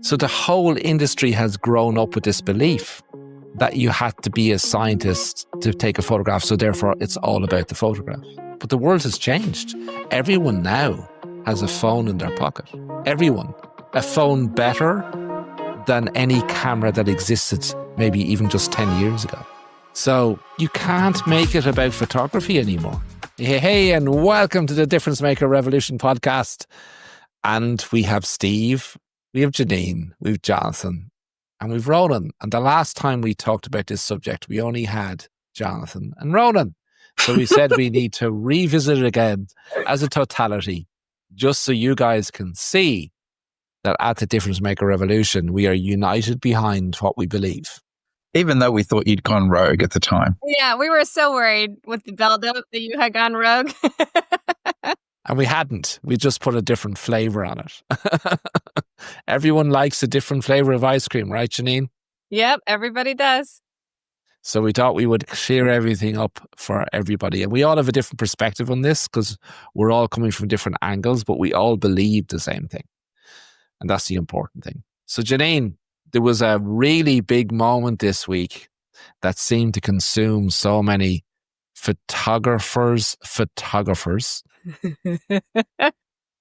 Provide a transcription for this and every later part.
So the whole industry has grown up with this belief that you had to be a scientist to take a photograph, so therefore it's all about the photograph. But the world has changed. Everyone now has a phone in their pocket. Everyone. A phone better than any camera that existed maybe even just 10 years ago. So you can't make it about photography anymore. Hey, and welcome to the Difference Maker Revolution podcast. And we have Steve, we have Jeanine, we have Jonathan, and we've Ronan. And the last time we talked about this subject, we only had Jonathan and Ronan. So we said we need to revisit it again as a totality, just so you guys can see that at the Difference Maker Revolution, we are united behind what we believe. Even though we thought you'd gone rogue at the time. Yeah, we were so worried with the build-up that you had gone rogue. And we hadn't. We just put a different flavor on it. Everyone likes a different flavor of ice cream, right, Jeanine? Yep, everybody does. So we thought we would clear everything up for everybody. And we all have a different perspective on this because we're all coming from different angles, but we all believe the same thing. And that's the important thing. So Jeanine, there was a really big moment this week that seemed to consume so many photographers. And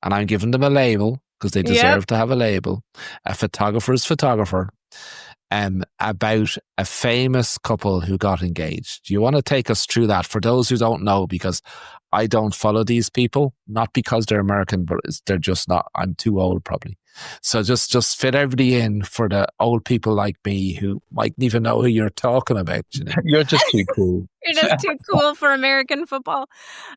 I'm giving them a label because they deserve to have a label. A photographer's photographer. About a famous couple who got engaged. Do you want to take us through that for those who don't know? Because I don't follow these people, not because they're American, but they're just not. I'm too old probably. So just fit everybody in for the old people like me who mightn't even know who you're talking about. You know? You're just too cool. You're just too cool for American football.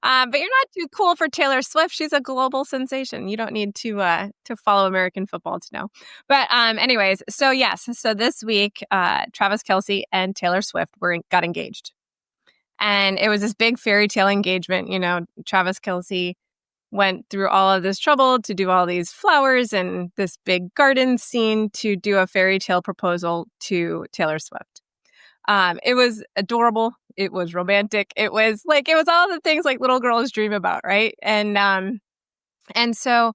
But you're not too cool for Taylor Swift. She's a global sensation. You don't need to follow American football to know. But anyways, so yes. So this week, Travis Kelce and Taylor Swift got engaged. And it was this big fairy tale engagement. You know, Travis Kelce went through all of this trouble to do all these flowers and this big garden scene to do a fairy tale proposal to Taylor Swift. It was adorable. It was romantic. It was all the things like little girls dream about, right? And so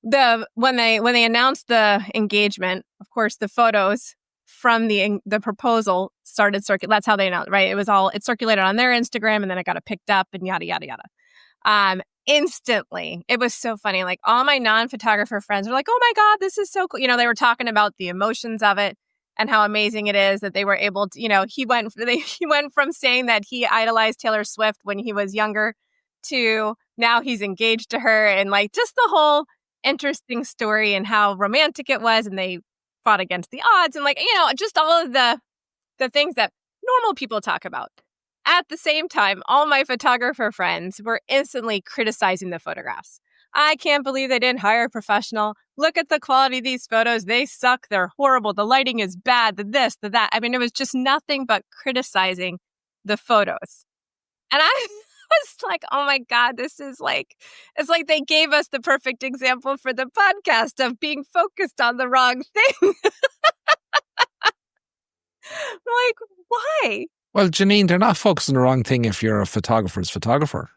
when they announced the engagement, of course, the photos from the proposal started circulating. That's how they announced, right? It circulated on their Instagram, and then it got picked up, and yada yada yada. Instantly, it was so funny. Like all my non-photographer friends were like, "Oh my God, this is so cool!" You know, they were talking about the emotions of it and how amazing it is that they were able to. You know, he went from saying that he idolized Taylor Swift when he was younger to now he's engaged to her, and like just the whole interesting story and how romantic it was, and they fought against the odds, and like, you know, just all of the things that normal people talk about. At the same time, all my photographer friends were instantly criticizing the photographs. I can't believe they didn't hire a professional. Look at the quality of these photos. They suck. They're horrible. The lighting is bad. The this, the that. I mean, it was just nothing but criticizing the photos. And I was like, oh my God, this is like, it's like they gave us the perfect example for the podcast of being focused on the wrong thing. Like, why? Well, Jeanine, they're not focused on the wrong thing if you're a photographer's photographer.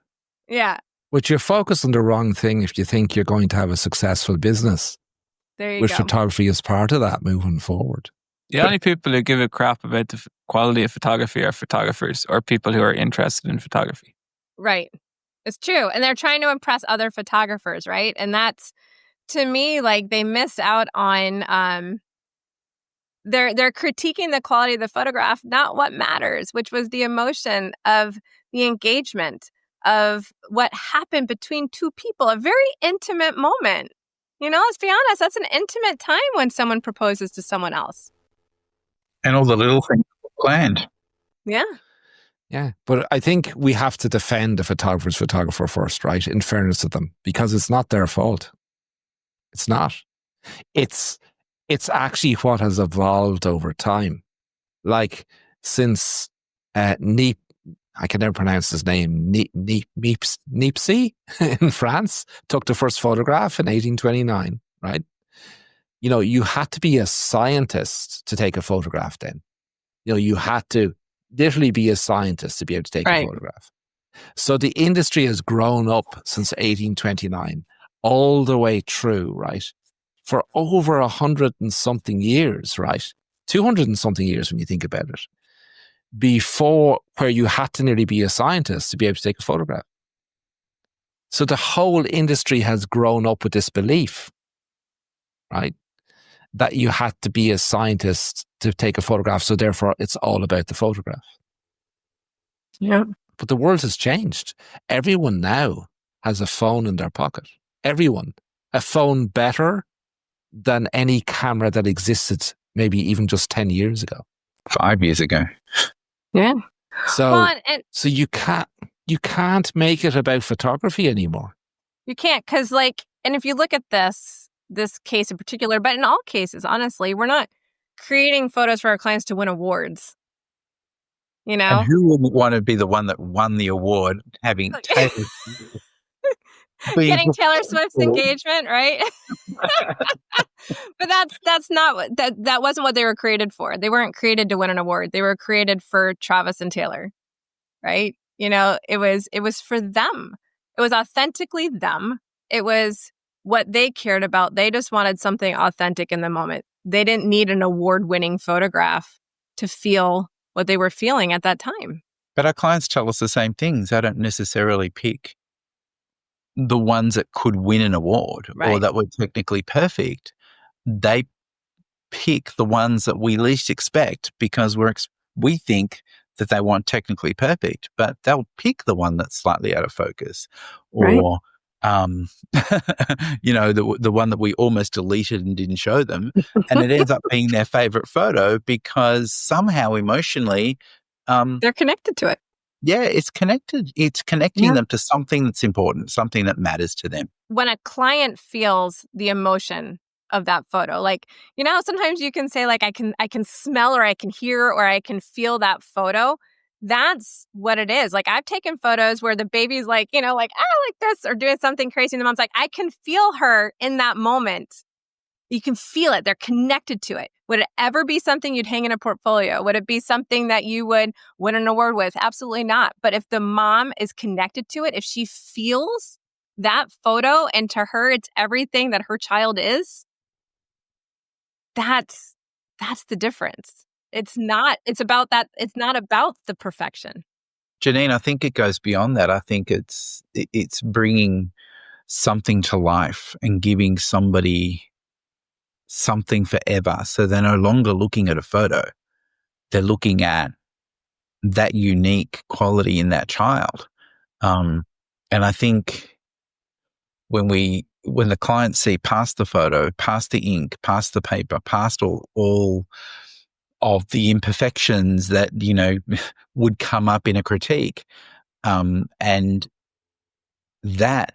Yeah. But you're focused on the wrong thing if you think you're going to have a successful business. There you With go. photography as part of that moving forward. The only people who give a crap about the quality of photography are photographers or people who are interested in photography. Right. It's true. And they're trying to impress other photographers, right? And that's, to me, like they miss out on, they're critiquing the quality of the photograph, not what matters, which was the emotion of the engagement, of what happened between two people, a very intimate moment. You know, let's be honest, that's an intimate time when someone proposes to someone else. And all the little things planned. Yeah. Yeah, but I think we have to defend the photographer's photographer first, right? In fairness to them, because it's not their fault. It's not. It's actually what has evolved over time. Like since Neep, I can never pronounce his name, Nipsey in France took the first photograph in 1829, right? You know, you had to be a scientist to take a photograph then. You know, you had to literally be a scientist to be able to take a photograph. So the industry has grown up since 1829 all the way through, right? for over 100 and something years, right? 200 and something years when you think about it, before where you had to nearly be a scientist to be able to take a photograph. So the whole industry has grown up with this belief, right? That you had to be a scientist to take a photograph. So therefore it's all about the photograph. Yeah. But the world has changed. Everyone now has a phone in their pocket. Everyone. A phone better than any camera that existed maybe even just 10 years ago. 5 years ago. Yeah. So, Well, and so you can't make it about photography anymore. you can't, because and if you look at this case in particular, but in all cases, honestly, we're not creating photos for our clients to win awards. You know? And who wouldn't want to be the one that won the award, having Taylor Getting Taylor Swift's engagement, right? But that's not what that wasn't what they were created for. They weren't created to win an award. They were created for Travis and Taylor, right? You know, it was for them. It was authentically them. It was what they cared about. They just wanted something authentic in the moment. They didn't need an award-winning photograph to feel what they were feeling at that time. But our clients tell us the same things. They don't necessarily pick the ones that could win an award or Right. that were technically perfect. They pick the ones that we least expect because we think that they want technically perfect, but they'll pick the one that's slightly out of focus, or you know, the one that we almost deleted and didn't show them, and it ends up being their favorite photo because somehow emotionally, They're connected to it. yeah, it's connected. It's connecting them to something that's important, something that matters to them. When a client feels the emotion of that photo, sometimes you can say I can smell or I can hear or I can feel that photo. That's what it is. I've taken photos where the baby's like this or doing something crazy. And the mom's like, I can feel her in that moment. You can feel it. They're connected to it. Would it ever be something you'd hang in a portfolio? Would it be something that you would win an award with? Absolutely not. But if the mom is connected to it, if she feels that photo and to her it's everything that her child is, that's the difference. It's not about the perfection. Jeanine, I think it goes beyond that. I think it's bringing something to life and giving somebody something forever. So they're no longer looking at a photo. They're looking at that unique quality in that child. And I think when the clients see past the photo, past the ink, past the paper, past all of the imperfections that, would come up in a critique, and that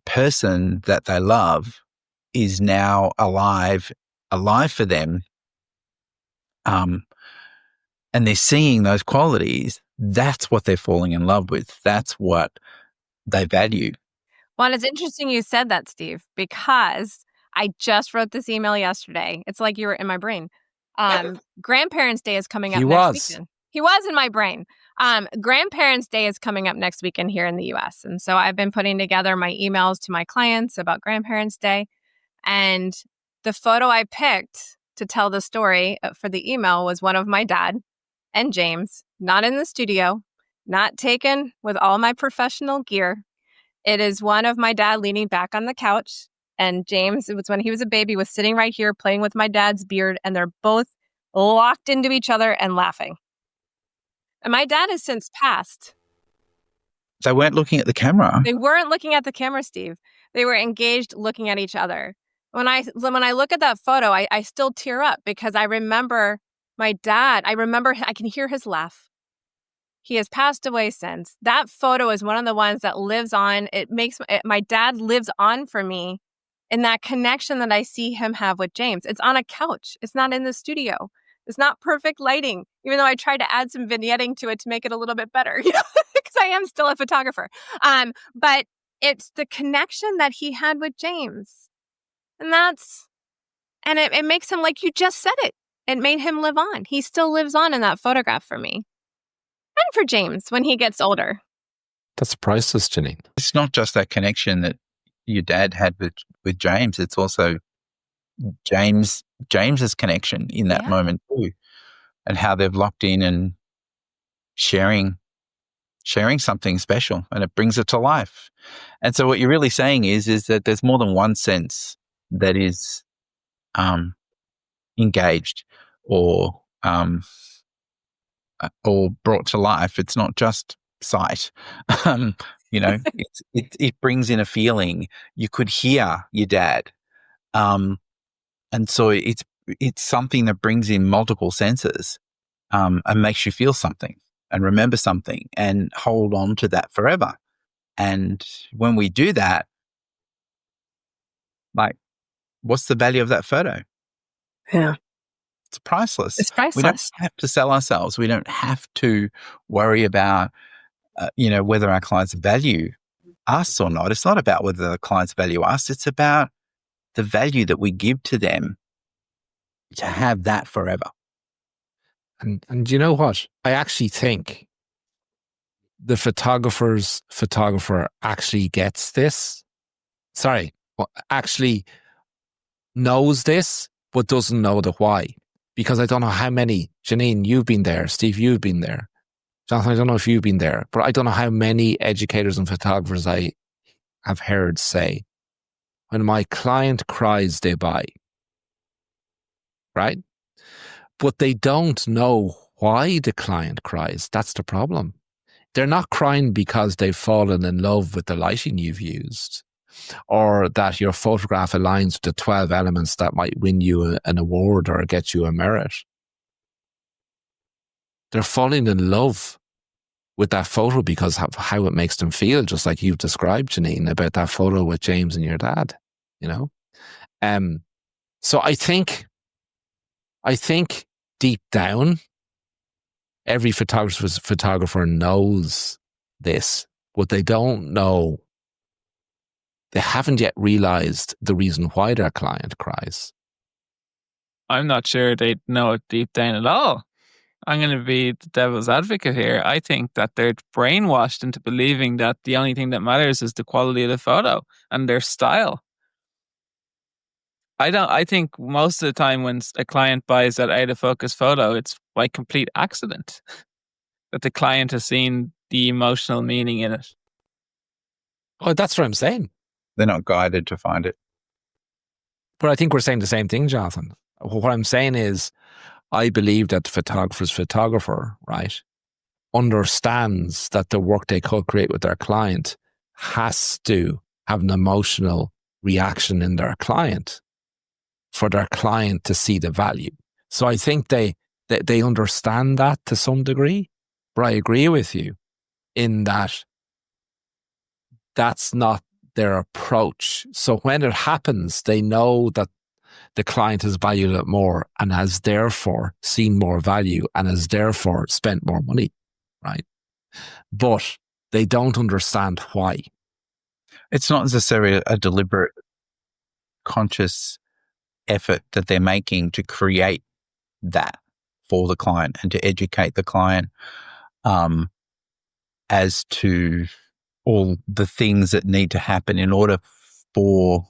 person that they love is now alive for them, and they're seeing those qualities, that's what they're falling in love with. That's what they value. Well, and it's interesting you said that, Steve, because I just wrote this email yesterday. It's like you were in my brain. Grandparents' Day is coming up next weekend. He was in my brain. Grandparents' Day is coming up next weekend here in the U.S. And so I've been putting together my emails to my clients about Grandparents' Day. And the photo I picked to tell the story for the email was one of my dad and James, not in the studio, not taken with all my professional gear. It is one of my dad leaning back on the couch. And James, it was when he was a baby, was sitting right here playing with my dad's beard. And they're both locked into each other and laughing. And my dad has since passed. They weren't looking at the camera. They weren't looking at the camera, Steve. They were engaged looking at each other. When I look at that photo, I still tear up because I remember my dad. I can hear his laugh. He has passed away since. That photo is one of the ones that lives on. It makes my dad lives on for me in that connection that I see him have with James. It's on a couch. It's not in the studio. It's not perfect lighting, even though I tried to add some vignetting to it to make it a little bit better, because I am still a photographer. But it's the connection that he had with James. And it makes him, like you just said it. It made him live on. He still lives on in that photograph for me. And for James when he gets older. That's priceless, Jeanine. It's not just that connection that your dad had with James. It's also James's connection in that moment too, and how they've locked in and sharing something special, and it brings it to life. And so what you're really saying is that there's more than one sense that is engaged or brought to life. It's not just sight. It brings in a feeling. You could hear your dad, and so it's something that brings in multiple senses, and makes you feel something and remember something and hold on to that forever. And when we do that, like, what's the value of that photo? Yeah. It's priceless. It's priceless. We don't have to sell ourselves. We don't have to worry about, whether our clients value us or not. It's not about whether the clients value us. It's about the value that we give to them to have that forever. And you know what? I actually think the photographer actually gets this. Actually knows this, but doesn't know the why. Because I don't know how many, Jeanine, you've been there, Steve, you've been there. Jonathan, I don't know if you've been there, but I don't know how many educators and photographers I have heard say, when my client cries, they buy. Right? But they don't know why the client cries. That's the problem. They're not crying because they've fallen in love with the lighting you've used, or that your photograph aligns with the 12 elements that might win you an award or get you a merit. They're falling in love with that photo because of how it makes them feel, just like you've described, Jeanine, about that photo with James and your dad, So I think deep down, every photographer knows this, but they don't know. They haven't yet realized the reason why their client cries. I'm not sure they know it deep down at all. I'm going to be the devil's advocate here. I think that they're brainwashed into believing that the only thing that matters is the quality of the photo and their style. I think most of the time when a client buys that out of focus photo, it's by complete accident that the client has seen the emotional meaning in it. Oh, that's what I'm saying. They're not guided to find it. But I think we're saying the same thing, Jonathan. What I'm saying is, I believe that the photographer's photographer, right, understands that the work they co-create with their client has to have an emotional reaction in their client for their client to see the value. So I think they understand that to some degree, but I agree with you in that that's not their approach. So when it happens, they know that the client has valued it more and has therefore seen more value and has therefore spent more money, right? But they don't understand why. It's not necessarily a deliberate, conscious effort that they're making to create that for the client and to educate the client as to all the things that need to happen in order for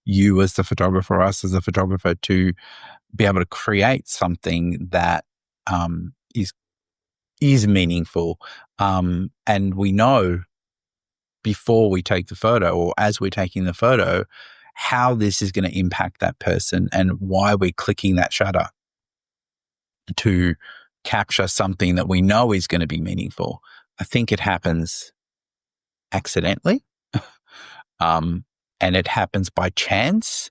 you as the photographer, us as a photographer, to be able to create something that is meaningful. And we know before we take the photo or as we're taking the photo, how this is going to impact that person and why we're clicking that shutter to capture something that we know is going to be meaningful. I think it happens accidentally. And it happens by chance.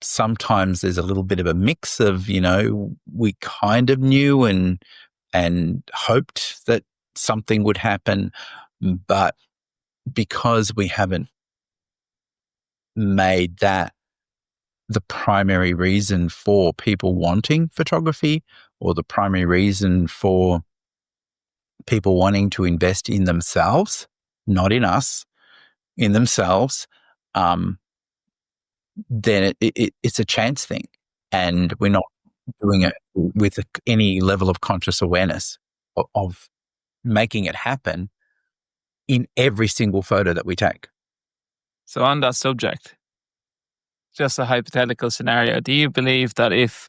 Sometimes there's a little bit of a mix of, we kind of knew and hoped that something would happen, but because we haven't made that the primary reason for people wanting photography or the primary reason for people wanting to invest in themselves, not in us, in themselves, then it's a chance thing. And we're not doing it with any level of conscious awareness of making it happen in every single photo that we take. So on that subject, just a hypothetical scenario. Do you believe that if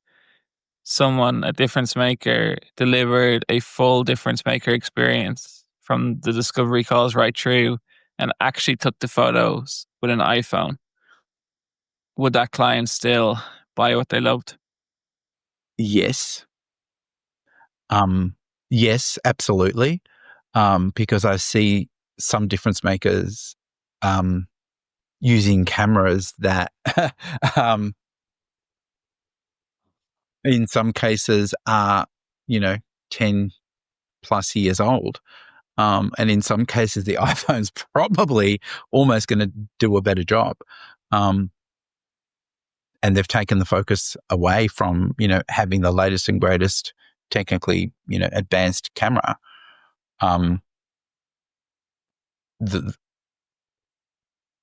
someone, a difference maker, delivered a full difference maker experience from the discovery calls right through and actually took the photos with an iPhone, would that client still buy what they loved? Yes. Yes, absolutely. Because I see some difference makers using cameras that in some cases are, 10 plus years old. And in some cases, the iPhone's probably almost going to do a better job. And they've taken the focus away from, having the latest and greatest technically, advanced camera.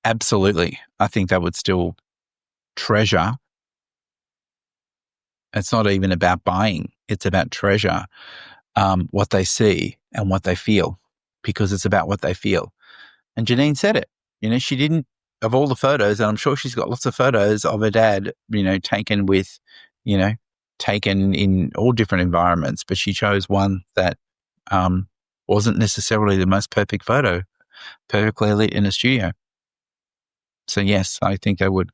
Absolutely. I think they would still treasure. It's not even about buying. It's about treasure, what they see and what they feel, because it's about what they feel. And Jeanine said it, she didn't, of all the photos, and I'm sure she's got lots of photos of her dad, taken with, taken in all different environments, but she chose one that wasn't necessarily the most perfect photo, perfectly lit in a studio. So yes, I think I would.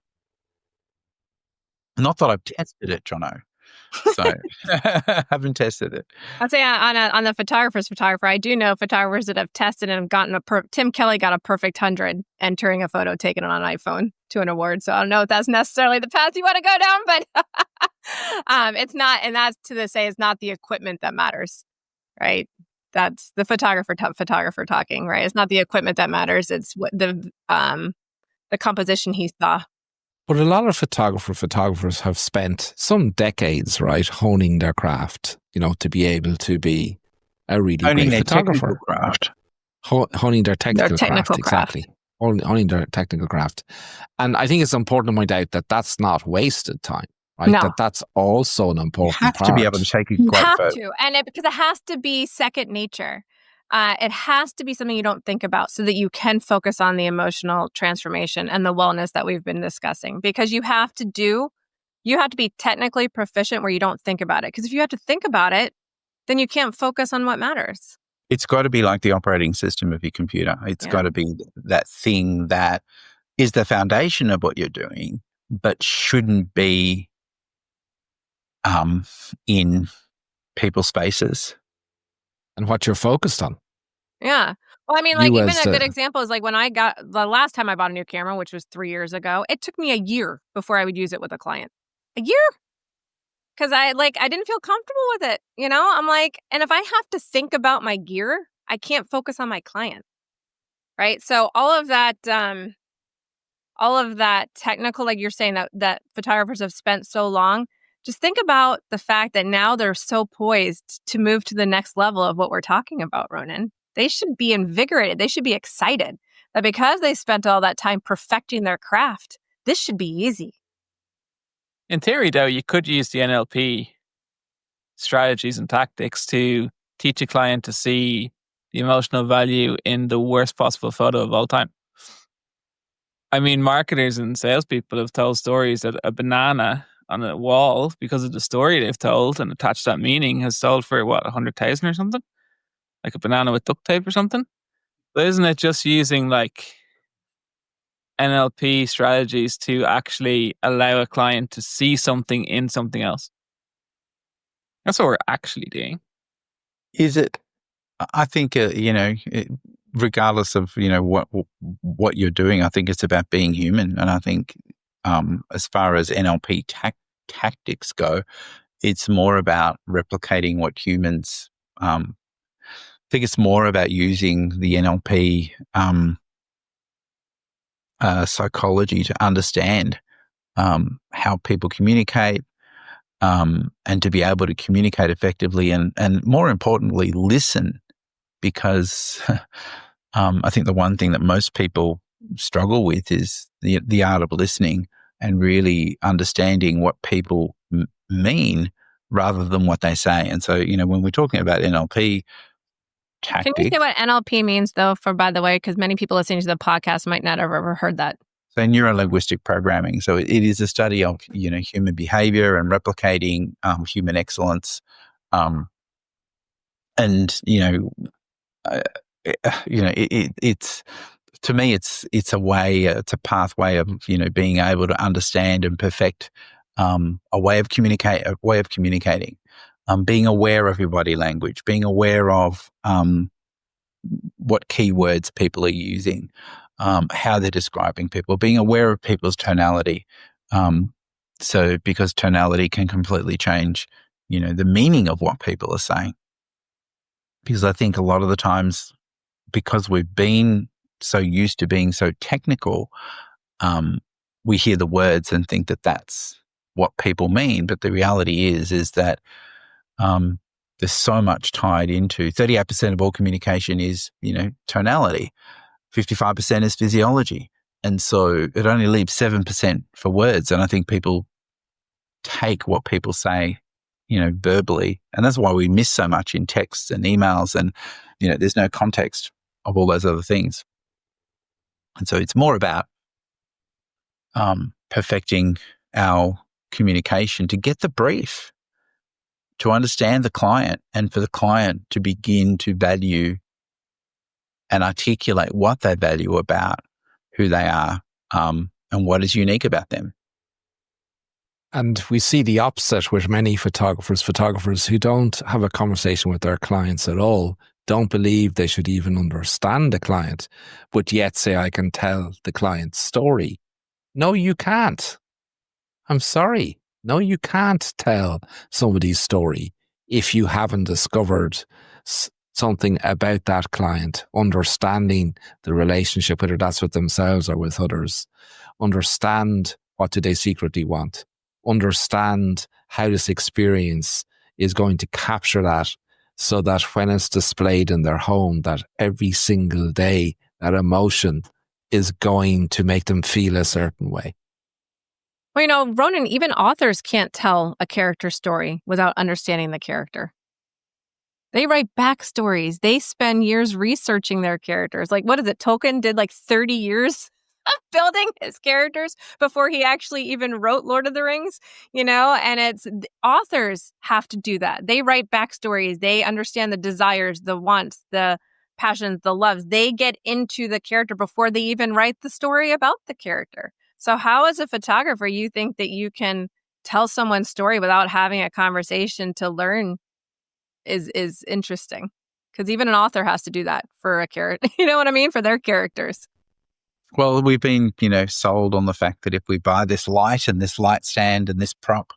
Not that I've tested it, Jono. So haven't tested it. I'll say on the photographer, I do know photographers that have tested and have gotten Tim Kelly got a perfect 100 entering a photo taken on an iPhone to an award. So I don't know if that's necessarily the path you want to go down, but it's not. And that's to say it's not the equipment that matters, right? That's the photographer talking, right? It's not the equipment that matters. It's what the composition he saw. But a lot of photographers have spent some decades, right, honing their craft, to be able to be a really honing great photographer. Honing their technical craft. Exactly. Honing their technical craft. And I think it's important to point out that that's not wasted time, right? No. That's also an important part. You have to be able to take a great photo. You have to, because it has to be second nature. It has to be something you don't think about so that you can focus on the emotional transformation and the wellness that we've been discussing. Because you have to be technically proficient where you don't think about it. Because if you have to think about it, then you can't focus on what matters. It's got to be like the operating system of your computer. It's got to be that thing that is the foundation of what you're doing, but shouldn't be in people's spaces. And what you're focused on. Yeah. Well, I mean, like, even a good example is like when the last time I bought a new camera, which was 3 years ago, it took me a year before I would use it with a client. A year. Because I didn't feel comfortable with it. I'm like, and if I have to think about my gear, I can't focus on my client. Right. So all of that technical, like you're saying, that photographers have spent so long. Just think about the fact that now they're so poised to move to the next level of what we're talking about, Ronan. They should be invigorated. They should be excited that because they spent all that time perfecting their craft, this should be easy. In theory, though, you could use the NLP strategies and tactics to teach a client to see the emotional value in the worst possible photo of all time. I mean, marketers and salespeople have told stories that a banana on a wall, because of the story they've told and attached that meaning, has sold for 100,000 or something, like a banana with duct tape or something. But isn't it just using like NLP strategies to actually allow a client to see something in something else? That's what we're actually doing. Is it? I think regardless of what you're doing, I think it's about being human, and I think. As far as NLP tactics go, it's more about replicating what humans. I think it's more about using the NLP psychology to understand how people communicate, and to be able to communicate effectively, and more importantly, listen. Because I think the one thing that most people struggle with is the art of listening and really understanding what people mean rather than what they say. And so, when we're talking about NLP tactics. Can you say what NLP means, though, by the way, because many people listening to the podcast might not have ever heard that? So neuro-linguistic programming. So it is a study of, human behavior and replicating human excellence. It's to me, it's a way, it's a pathway of, being able to understand and perfect a way of communicating, being aware of your body language, being aware of what keywords people are using, how they're describing people, being aware of people's tonality. So because tonality can completely change, the meaning of what people are saying. Because I think a lot of the times, because we've been so used to being so technical, we hear the words and think that that's what people mean. But the reality is that there's so much tied into 38% of all communication is, tonality. 55% is physiology. And so it only leaves 7% for words. And I think people take what people say, verbally. And that's why we miss so much in texts and emails and, there's no context of all those other things. And so it's more about perfecting our communication to get the brief, to understand the client, and for the client to begin to value and articulate what they value about who they are, and what is unique about them. And we see the opposite with many photographers who don't have a conversation with their clients at all, don't believe they should even understand the client, but yet say, I can tell the client's story. No, you can't. I'm sorry. No, you can't tell somebody's story if you haven't discovered something about that client, understanding the relationship, whether that's with themselves or with others. Understand what do they secretly want. Understand how this experience is going to capture that, so that when it's displayed in their home, that every single day, that emotion is going to make them feel a certain way. Well, Ronan, even authors can't tell a character story without understanding the character. They write backstories. They spend years researching their characters. Like, what is it? Tolkien did 30 years of building his characters before he actually even wrote Lord of the Rings, and it's authors have to do that. They write backstories. They understand the desires, the wants, the passions, the loves. They get into the character before they even write the story about the character. So how, as a photographer, you think that you can tell someone's story without having a conversation to learn is interesting, because even an author has to do that for a character. You know what I mean? For their characters. Well, we've been, sold on the fact that if we buy this light and this light stand and this prop,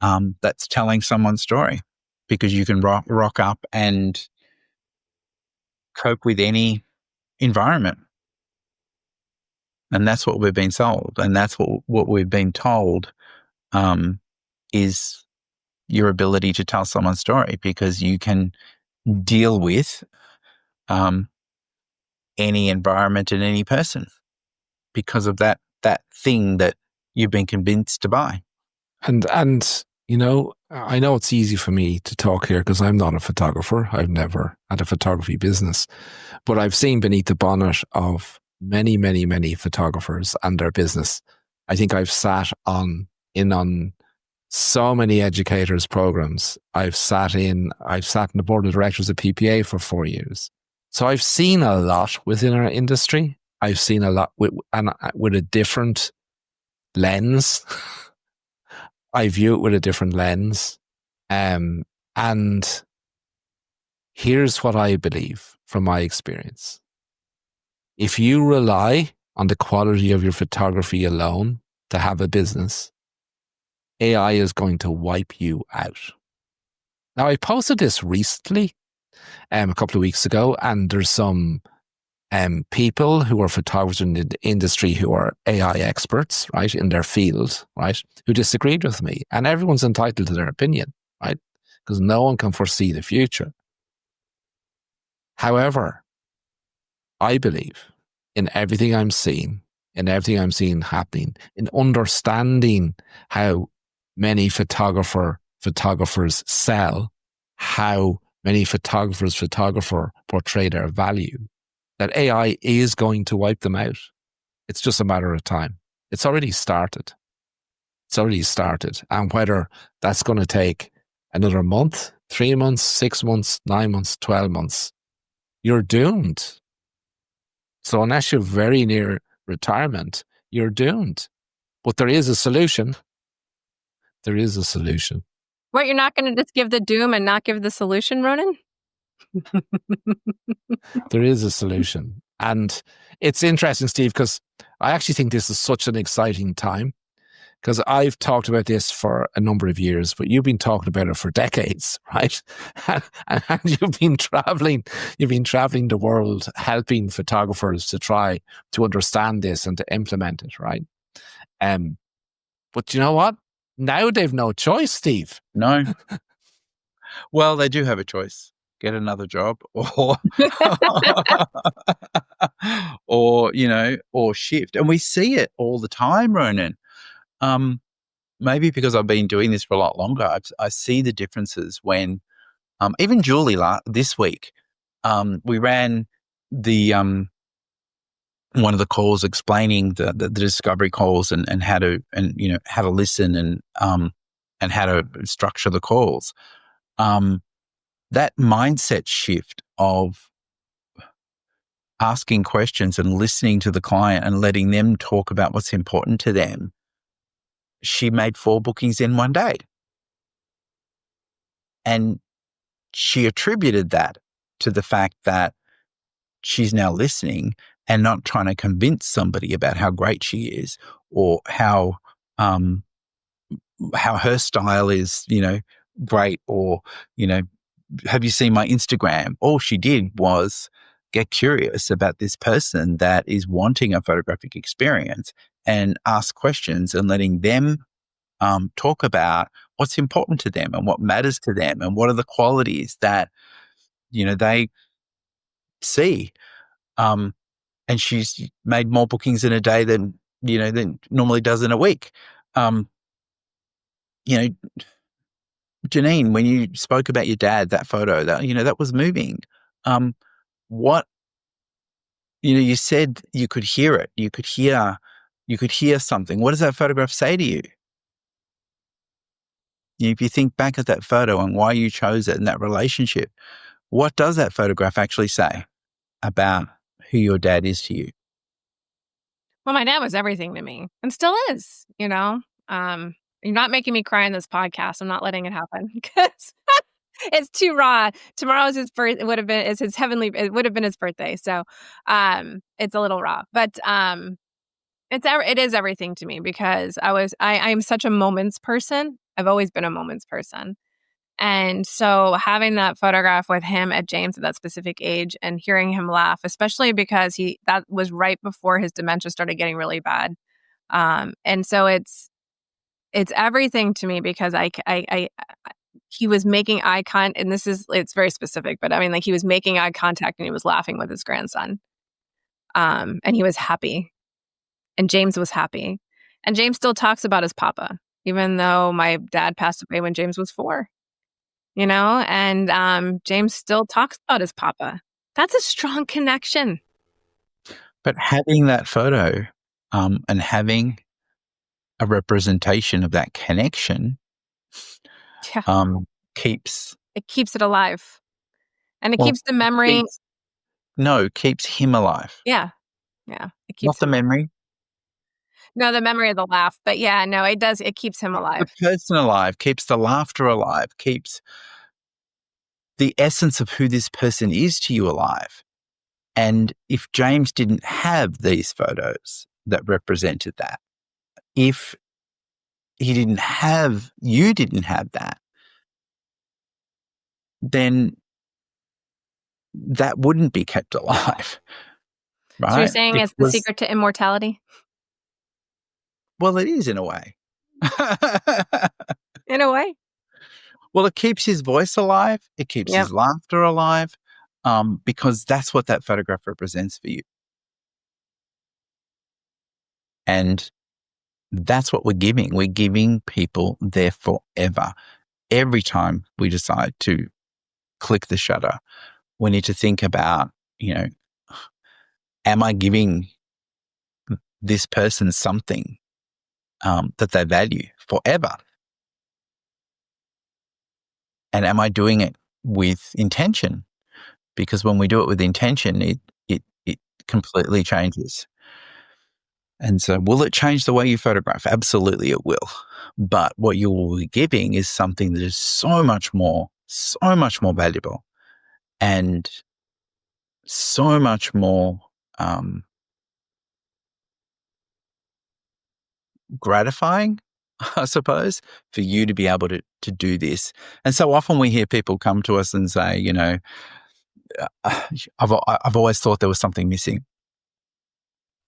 that's telling someone's story, because you can rock up and cope with any environment. And that's what we've been sold. And that's what we've been told is your ability to tell someone's story, because you can deal with any environment and any person because of that thing that you've been convinced to buy. And I know it's easy for me to talk here because I'm not a photographer. I've never had a photography business, but I've seen beneath the bonnet of many, many, many photographers and their business. I think I've sat on so many educators' programs. I've sat in the board of directors of PPA for 4 years. So I've seen a lot within our industry. I've seen a lot with a different lens. I view it with a different lens. And here's what I believe from my experience. If you rely on the quality of your photography alone to have a business, AI is going to wipe you out. Now, I posted this recently, a couple of weeks ago, and there's some people who are photographers in the industry who are AI experts, right, in their field, right, who disagreed with me. And everyone's entitled to their opinion, right, because no one can foresee the future. However, I believe in everything I'm seeing, happening, in understanding how many photographers sell, how many photographer portray their value, that AI is going to wipe them out. It's just a matter of time. It's already started. It's already started. And whether that's going to take another month, 3 months, 6 months, 9 months, 12 months, you're doomed. So unless you're very near retirement, you're doomed. But there is a solution. There is a solution. What, you're not going to just give the doom and not give the solution, Ronan? There is a solution. And it's interesting, Steve, because I actually think this is such an exciting time, because I've talked about this for a number of years, but you've been talking about it for decades, right? And you've been traveling the world helping photographers to try to understand this and to implement it, right? But you know what? Now they've no choice, Steve. No. Well, they do have a choice. Get another job or or shift. And we see it all the time, Ronan. Maybe because I've been doing this for a lot longer, I see the differences when, even Julie this week, we ran the one of the calls explaining the discovery calls and how to how to listen and how to structure the calls. That mindset shift of asking questions and listening to the client and letting them talk about what's important to them. She made 4 bookings in one day. And she attributed that to the fact that she's now listening and not trying to convince somebody about how great she is or how her style is, great, or, have you seen my Instagram? All she did was get curious about this person that is wanting a photographic experience and ask questions and letting them talk about what's important to them and what matters to them and what are the qualities that, they see. And she's made more bookings in a day than normally does in a week. Jeanine, when you spoke about your dad, that photo, that was moving. You said you could hear it. You could hear something. What does that photograph say to you? If you think back at that photo and why you chose it and that relationship, what does that photograph actually say about who your dad is to you? Well, my dad was everything to me and still is, You're not making me cry in this podcast. I'm not letting it happen because it's too raw. Tomorrow's his birth. It would have been his birthday. So, it's a little raw, but, it is everything to me because I'm such a moments person. I've always been a moments person. And so having that photograph with him at James at that specific age and hearing him laugh, especially because that was right before his dementia started getting really bad. And so it's everything to me because he was making eye contact, and it's very specific, but I mean, like, he was making eye contact and he was laughing with his grandson. And he was happy, and James was happy, and James still talks about his papa, even though my dad passed away when James was 4, and James still talks about his papa. That's a strong connection. But having that photo, and having a representation of that connection, keeps it alive, and it keeps the memory. Keeps him alive. Yeah, it keeps not the memory. No, the memory of the laugh, but yeah, no, it does. It keeps him alive. The person alive, keeps the laughter alive, keeps the essence of who this person is to you alive. And if James didn't have these photos that represented that, if you didn't have that, then that wouldn't be kept alive, right? So you're saying it's the secret to immortality? Well, it is in a way. In a way. Well, it keeps his voice alive. It keeps his laughter alive, because that's what that photograph represents for you. And that's what we're giving. We're giving people their forever. Every time we decide to click the shutter, we need to think about, am I giving this person something that they value forever? And am I doing it with intention? Because when we do it with intention, it completely changes. And so will it change the way you photograph? Absolutely it will. But what you will be giving is something that is so much more valuable and so much more gratifying, I suppose, for you to be able to do this. And so often we hear people come to us and say, you know, I've always thought there was something missing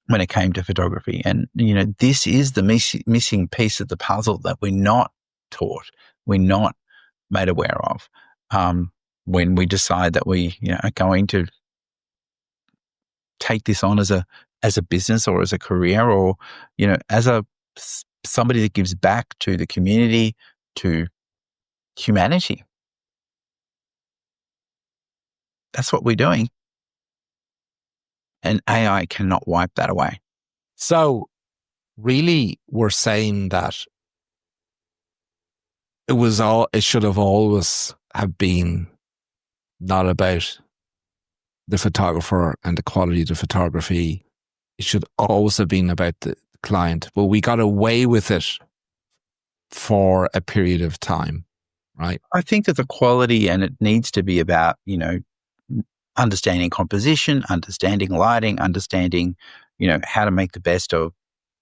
when it came to photography. And, you know, this is the missing piece of the puzzle that we're not taught, we're not made aware of when we decide that we, you know, are going to take this on as a business or as a career, or, you know, as somebody that gives back to the community, to humanity. That's what we're doing. And AI cannot wipe that away. So really, we're saying that it should have always have been not about the photographer and the quality of the photography. It should always have been about the client. But we got away with it for a period of time, right? I think that the quality, and it needs to be about, you know, understanding composition, understanding lighting, understanding, you know, how to make the best of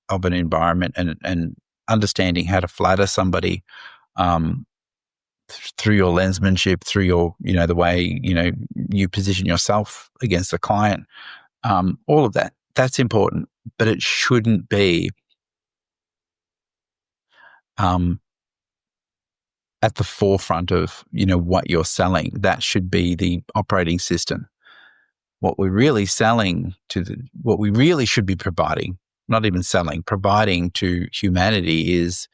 an environment, and understanding how to flatter somebody through your lensmanship, through your, you know, the way, you know, you position yourself against the client. All of that, that's important, but it shouldn't be at the forefront of, you know, what you're selling. That should be the operating system. What we're really selling what we really should be providing, not even selling, providing to humanity is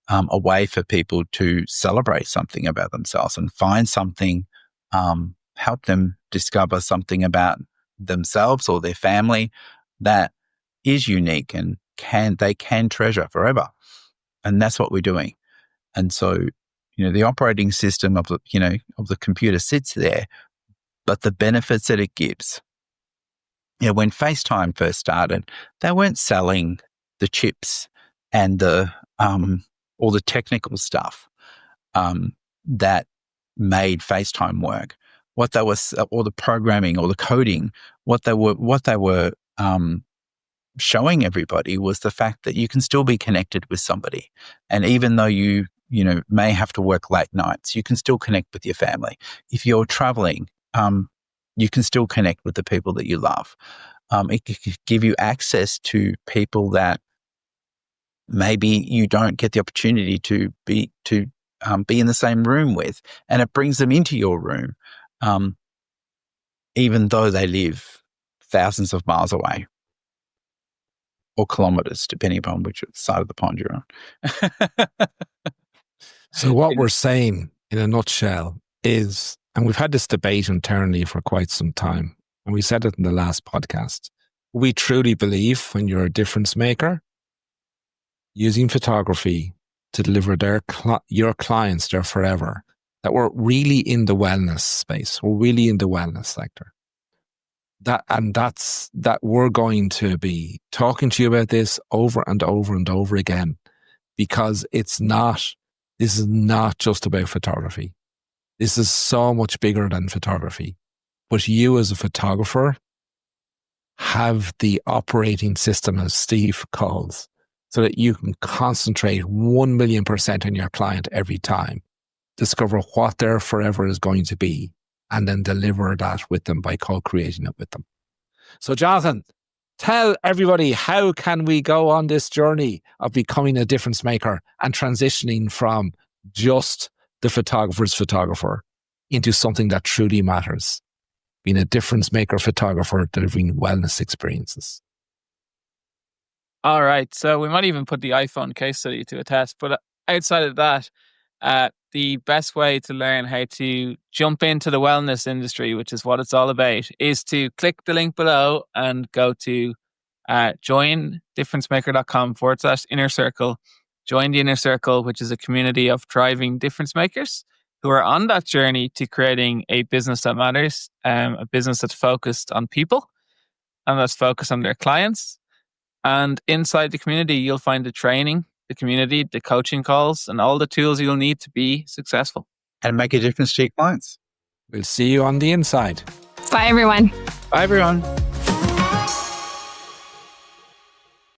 a way for people to celebrate something about themselves and find something, help them discover something about themselves or their family that is unique and they can treasure forever. And that's what we're doing. And so, you know, the operating system of the computer sits there, but the benefits that it gives. You know, when FaceTime first started, they weren't selling the chips and all the technical stuff that made FaceTime work. What they was, or the programming or the coding, what they were showing everybody was the fact that you can still be connected with somebody, and even though you may have to work late nights, you can still connect with your family. If you're traveling, you can still connect with the people that you love. It can give you access to people that maybe you don't get the opportunity to be in the same room with, and it brings them into your room, even though they live thousands of miles away, or kilometers, depending upon which side of the pond you're on. So what we're saying in a nutshell is, and we've had this debate internally for quite some time, and we said it in the last podcast, we truly believe when you're a difference maker, using photography to deliver your clients there forever, that we're really in the wellness space. We're really in the wellness sector. That we're going to be talking to you about this over and over and over again, because this is not just about photography. This is so much bigger than photography. But you as a photographer have the operating system, as Steve calls, so that you can concentrate 1,000,000% on your client every time, discover what their forever is going to be, and then deliver that with them by co-creating it with them. So Jonathan, tell everybody, how can we go on this journey of becoming a difference maker and transitioning from just the photographer's photographer into something that truly matters, being a difference maker photographer delivering wellness experiences? All right. So we might even put the iPhone case study to a test. But outside of that, the best way to learn how to jump into the wellness industry, which is what it's all about, is to click the link below and go to join differencemaker.com/inner circle. Join the inner circle, which is a community of thriving difference makers who are on that journey to creating a business that matters, a business that's focused on people and that's focused on their clients. And inside the community, you'll find the training, the community, the coaching calls, and all the tools you'll need to be successful. And make a difference to your clients. We'll see you on the inside. Bye, everyone. Bye, everyone.